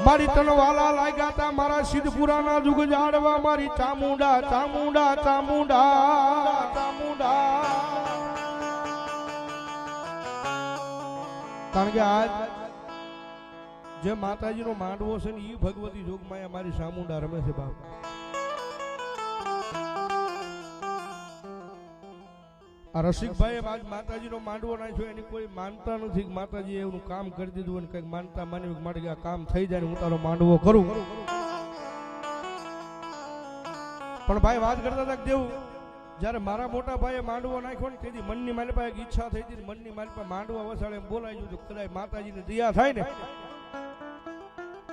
મારી તન વાલા લાગ્યા તા મારા સિદ્ધપુરાના જુગ જાડવા મારી ચામુંડા ચામુંડા ચામુંડા ચામુંડા કારણ કે આજ જે માતાજીનો માંડવો છે ને ઈ ભગવતી જોગમાં મારી ચામુંડા રમે છે બાપ. આ રસિકભાઈ આજ માતાજીનો માંડવો નાખ્યો એની કોઈ માનતા નથી કે માતાજી એવું કામ કરી દીધું અને કઈક માનતા માની માટે આ કામ થઈ જાય હું તારો માંડવો કરું. પણ ભાઈ વાત કરતા હતા દેવું જયારે મારા મોટા ભાઈએ માંડવો નાખ્યો ને તેથી મનની મારી પાસે એક ઈચ્છા થઈ હતી મનની મારી પાસે માંડવા વસાડે એમ બોલાઈ ગયું કદાચ માતાજીની દયા થાય ને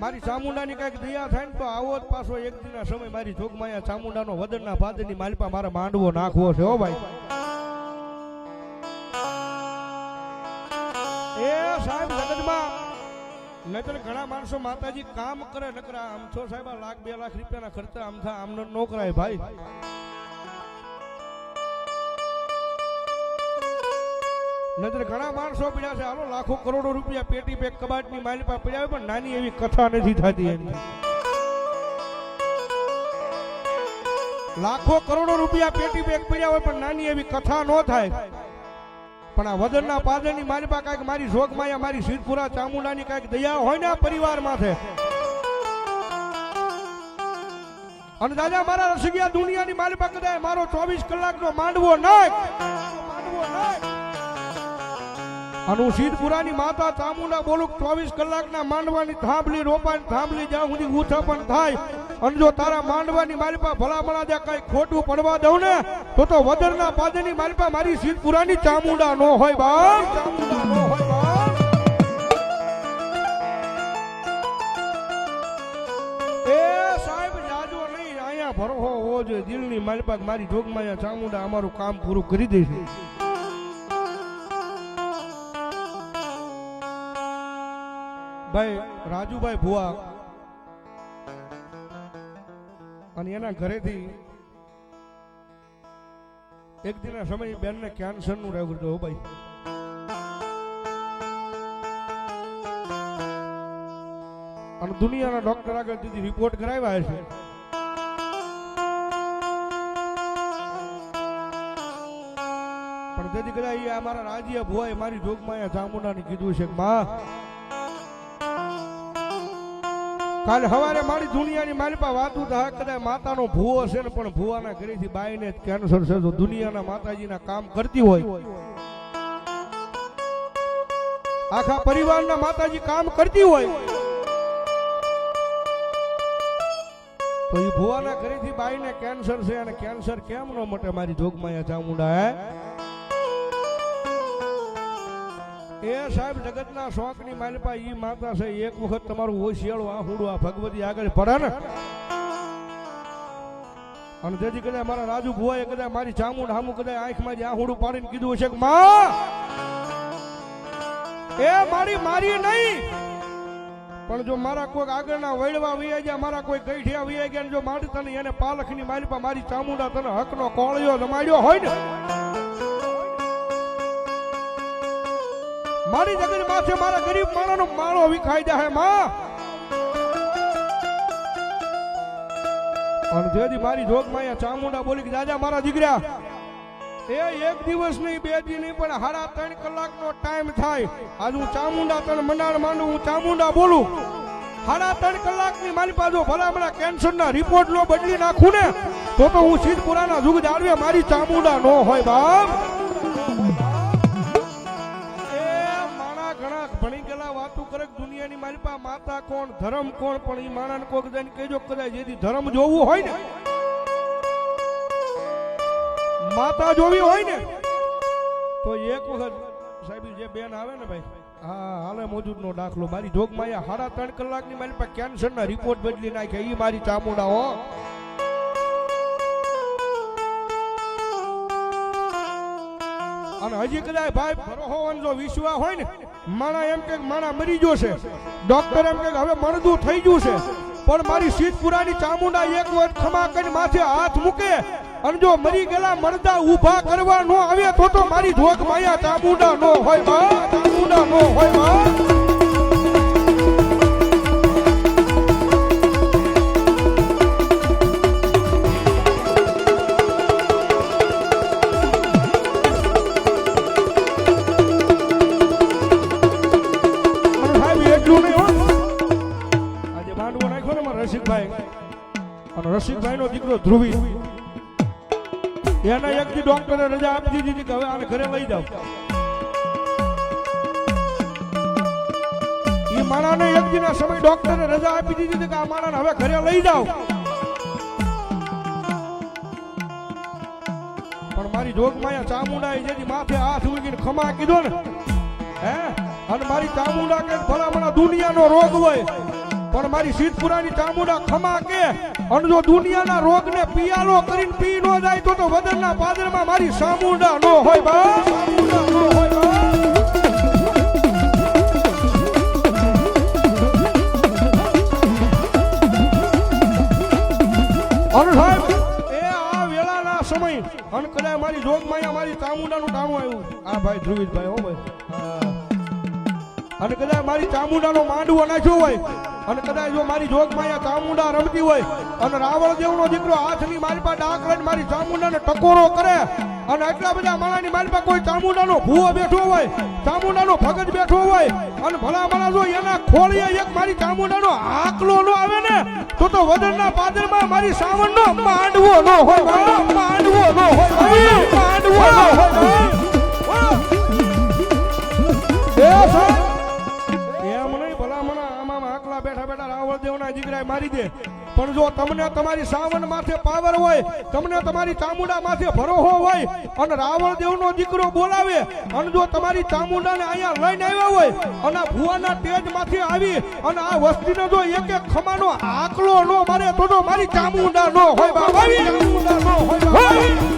મારી ચામુંડાની કઈક દયા થાય ને તો આવો જ પાછો એક દિનના સમય મારી જોગમાયા ચામુંડાનો વદનના ભાદરની મારી પાસે મારા માંડવો નાખવો છે હો ભાઈ. એ સાહેબ જગતમાં નહીતર ઘણા માણસો માતાજી કામ કરે નકરા આમ છો સાહેબ લાખ 2 લાખ રૂપિયાના ખર્ચા આમ થા આમને નો કરાય ભાઈ. નહીતર ઘણા માણસો પડ્યા છે હાલો લાખો કરોડો રૂપિયા પેટી પેક કબાટની માલિપા પડ્યા પણ નાની એવી કથા નથી થતી એની. લાખો કરોડો રૂપિયા પેટી પેક પડ્યા હોય પણ નાની એવી કથા નો થાય. પણ આ વદનના પાદરની મારી પાસે કાંઈક મારી જોગમાયા મારી સિદ્ધપુરા ચામુંડાની કાંઈક દયા હોય ને આ પરિવાર માથે. અને દાદા મારા રસિકિયા દુનિયાની મારી પાસે કદાચ મારો 24 કલાકનો માંડવો નાખ અને હું સિદ્ધપુરાની માતા ચામુંડા બોલું 24 કલાકના માંડવાની થાંભલી રોપાની થાંભલી જ્યાં સુધી ઉથાપન થાય અને જો તારા માંડવાની મારી પાસે ભલામણા જ્યાં કઈ ખોટું પડવા દઉં ને તો વદરના પાદરની મારી પાસે મારી સિદ્ધપુરાની ચામુંડા નો હોય બાપ. ચામુંડા નો હોય બાપ. એ સાહેબ જાજો નહીં અહીંયા ભરોહો હોવો જોઈએ દિલની મારી પાસે મારી જોગમાયા ચામુંડા અમારું કામ પૂરું કરી દેશે. ભાઈ રાજુભાઈ ભુવા અને એના ઘરેથી એક દિનના સમય બેનને કેન્સર નું રહેવું હતું ભાઈ. અને દુનિયાના ડોક્ટર આગળ દીધી રિપોર્ટ કરાવ્યા છે. પણ તેથી કદાચ અમારા રાજ્ય ભુવાએ મારી જોગમાં ચામુંડાને કીધું છે કે માં કાલે સવારે મારી દુનિયાની મારી પાસે વાતું થાય કદાચ માતાનો ભૂવો છે ને પણ ભૂવાના ઘરેથી બાઈને કેન્સર છે તો દુનિયાના માતાજીના કામ કરતી હોય આખા પરિવારના માતાજી કામ કરતી હોય તો એ ભૂવાના ઘરેથી બાઈને કેન્સર છે અને કેન્સર કેમ ન મટે મારી જોગમાયા ચામુંડા એ સાહેબ જગતના શોખની માલિપા ઈ માતા છે એક વખત તમારું ઓશિયાળું આહુડું આ ભગવતી આગળ પડે ને અને તેથી કદાચ મારા રાજુ ભુવાએ કદાચ મારી ચામુંડ હામું કદાચ આંખમાં જ આહુડું પાડીને કીધું હશે કે માં એ મારી નહીં પણ જો મારા કોઈ આગળના વૈડવા વૈયા ગયા મારા કોઈ ગઈઠિયા વૈયા ગયા જો મારી તને એને પાલખની માલિપા મારી ચામુંડા તને હકનો કોળિયો જમાડ્યો હોય ને મારી જગત માથે મારા ગરીબ માણસનો માળો વિખાઈ જાય માં. અને જેથી મારી જોગમાયા ચામુંડા બોલી કે દાદા મારા દીકરા એ એક દિવસ નહીં 2 દી નહીં પણ 3.5 કલાકનો ટાઈમ થાય આજ હું ચામુંડા તને મંડાણ માંડું હું ચામુંડા બોલું 3.5 કલાકની મારી પાસે ભલામણા કેન્સરના રિપોર્ટ નો બદલી નાખું ને તો હું સિદ્ધપુરાના જુગ જાળવે મારી ચામુંડા નો હોય બાપ. ભણી ગયેલા વાતું કરે દુનિયાની મારી પાસે માતા કોણ ધર્મ કોણ પણ એ માણસ કોક જઈને કહેજો કદાચ જેથી ધર્મ જોવું હોય ને માતા જોવી હોય ને તો એક વખત સાહેબ જે બેન આવે ને ભાઈ હા હાલે મોજૂદનો દાખલો મારી જોગમાયા 3.5 કલાકની મારી પાસે કેન્સરના રિપોર્ટ બદલી નાખ્યા એ મારી ચામુંડા હો. અને હજી કદાચ ભાઈ ભરોહોવાનો જો વિશ્વાસ હોય ને માણા એમ કે માણા મરી ગયો છે ડોક્ટર એમ કે હવે મરદું થઈ ગયું છે પણ મારી સિદ્ધપુરાની ચામુંડા એક વાર ખમા કરીને માથે હાથ મૂકે અને જો મરી ગયેલા મરદા ઊભા કરવા નો આવે તો મારી જોગ માયા ચામુંડા નો હોય બા, ચામુંડા નો હોય બા. રસિકભાઈ નો દીકરો ધ્રુવી એના એક દી ડોક્ટરે રજા આપી દીધી કે હવે આને ઘરે લઈ જાવ. એ માણાને એક દી ના સમય ડોક્ટરે રજા આપી દીધી કે આ માણાને હવે ઘરે લઈ જાવ. પણ મારી જોગમાયા ચામુંડાએ જેની માથે હાથ મૂકીને ખમા કીધો ને હે, અને મારી ચામુંડા કે ભલામણા દુનિયાનો રોગ હોય પણ મારી સીતપુરાની ચામુંડા ખમા કે અને જો દુનિયાના રોગને પિયાલો કરીને પી નો જાય તો વદનના પાદરમાં મારી ચામુંડા નો હોય બા, ચામુંડા નો હોય બા. અને સાહેબ એ આ વેળાના સમય અને કદાચ મારી જોગમાયા મારી ચામુંડાનું ટાણું આવ્યું આ ભાઈ ધ્રુવિતભાઈ હો ભાઈ, અને કદાચ મારી ચામુંડાનો માંડવો નાખ્યો હોય અને કદાચ જો મારી જોગમાયા ચામુંડા રમતી હોય અને રાવણ દેવનો દીકરો હાથની મારી પાસે ડાક લઈને મારી ચામુંડાને ટકોરો કરે અને એટલા બધા માણાની મારી પાસે કોઈ ચામુંડાનો ભૂવો બેઠો હોય, ચામુંડાનો ભગત બેઠો હોય અને ભલા ભલા જો એના ખોળીએ એક મારી ચામુંડાનો આકલો નો આવે ને તો વદનના પાદરમાં મારી સાવણનો માંડવો નો હોય, માંડવો નો હોય, માંડવો નો હોય. બેઠા બેઠા રાવણ દેવના દીકરાએ મારી દે પણ જો તમને તમારી સાવણ માથે પાવર હોય, તમને તમારી ચામુંડા માથે ભરોસો હોય અને રાવણ દેવનો દીકરો બોલાવે અને જો તમારી ચામુંડાને અહીંયા લઈને આવ્યા હોય અને આ ભુવાના તેજ માંથી આવી અને આ વસ્તીને જો એક એક ખમાનો આકલો નો મારે તો મારી ચામુંડા નો હોય બાબા, ચામુંડા નો હોય ભાઈ.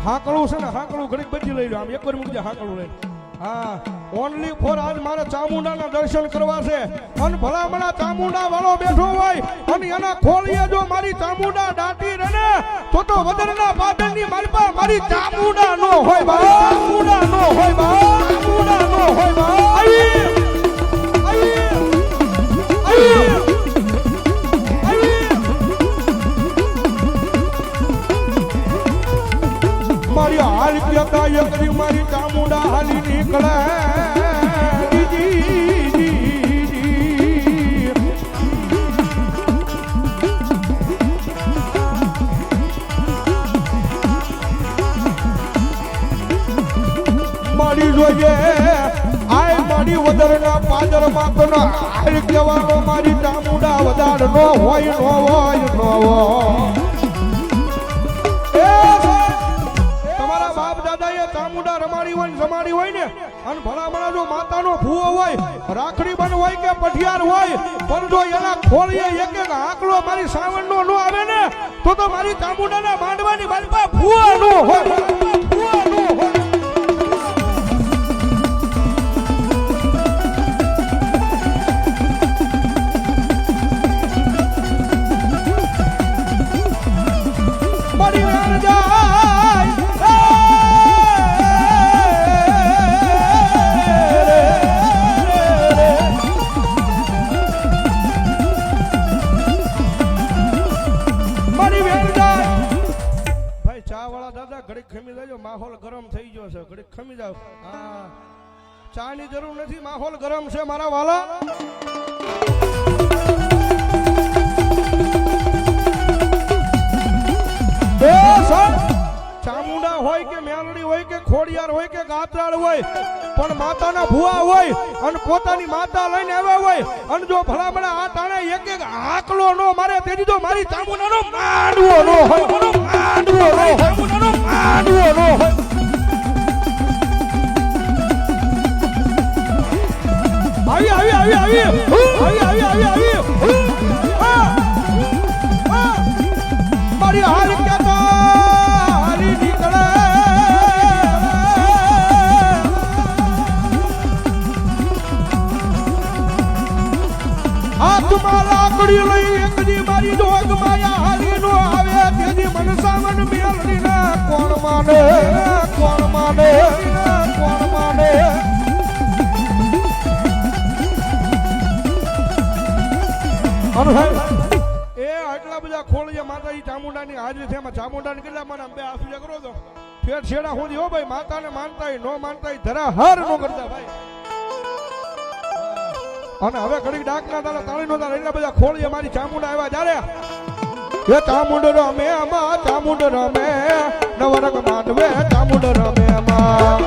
હાકડું છે ને, હાકડું ઘડીક બચી લઈ લો, આમ એક વાર મૂકજે હાકડું લઈ. હા, ઓનલી ફોર આજ મારે ચામુંડાના દર્શન કરવા છે અને ભલામણા ચામુંડા વાળો બેઠો હોય અને એના ખોળીએ જો મારી ચામુંડા દાટી રહે તો વદનના પાદરની મારી પાસે મારી ચામુંડા નો હોય બા, ચામુંડા નો હોય બા, ચામુંડા નો હોય બા. મારી હાલ કહેતા એકરી મારી ચામુંડા હાલી નીકળે મારી જોઈએ આય મારી વદરના પાદરમાં તો હાલ કહેવાનો મારી ચામુંડા વધાર નો હોય, નો હોય, નો હોય. ચામુંડા રમાડી હોય જમાડી હોય ને અને ભલામણા જો માતાનો ભૂવો હોય, રાખડી બન હોય કે પઠિયાર હોય પણ જો એના ખોળીએ એક એક આકલો મારી સાવણનો નો આવે ને તો મારી ચામુંડાના માંડવાની મારી પાસે ભૂવો નો હોય, ભૂવો નો હોય. મારી ઘડીક ખમી જાજો, માહોલ ગરમ થઈ ગયો છે, ઘડીક ખમી જાવ. હા, ચા ની જરૂર નથી, માહોલ ગરમ છે મારા વાલા. ચામુંડા હોય કે મેલડી હોય કે ખોડિયાર હોય કે ગાત્રાળ હોય પણ માતાના ભુવા હોય અને પોતાની માતા લઈને આવ્યા હોય અને જો ભલામણા આ તાણે એક એક આકલો નો મારે તેથી તો મારી ચામુંડાનો માંડવો નો હોય, માંડવો નો હોય, માંડવો નો હોય. આવી આવી આવી આવી આવી આવી આવી મારી હાલ કહેતા હાલી નીકળે હાથમાં લાકડી લઈ એકદી મારી જોગ માયા હાલી નો આવે તેની મનસાવન મેલડી ને કોણ માને કોણ માને કોણ માને એ આટલા બધા ખોળિયા માતાજી ચામુંડાની હાજરી છે એમાં ચામુંડાને કેટલા મને બે આસુજા કરો તો ફેર છેડા હું હો ભાઈ માતાને માનતા નો માનતા ધરા હર નો કરતા ભાઈ અને હવે ઘડી ડાકના તારા તાળી નો તારા એટલા બધા ખોળિયા મારી ચામુંડા આવ્યા જ્યારે એ ચામુંડ રમે આમાં ચામુંડ રમે નવરંગ માંડવે ચામુંડ રમે આમાં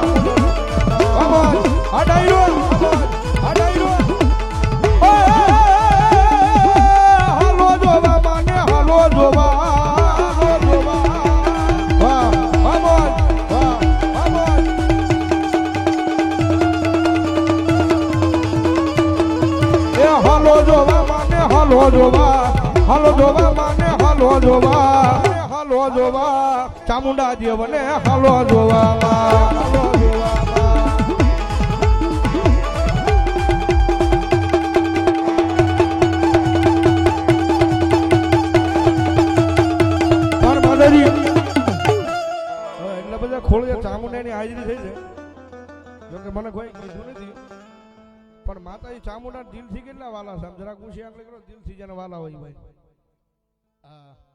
આ ડાયરો હાલો જોવા માને હાલો જોવા હાલો જોવા માને હાલો જોવા હાલો જોવા માને હાલો જોવા હાલો જોવા ચામુંડા દેવને હાલો જોવા હાલો જોવા એટલા બધા ખોળિયા ચામુંડાની હાજરી થઈ છે જોકે મને કોઈ કીધું નથી પણ માતાજી ચામુંડા દિલથી કેટલા વાલા છે જરાક પૂછી આંકડી કરો દિલથી જેને વાલા હોય ભાઈ હા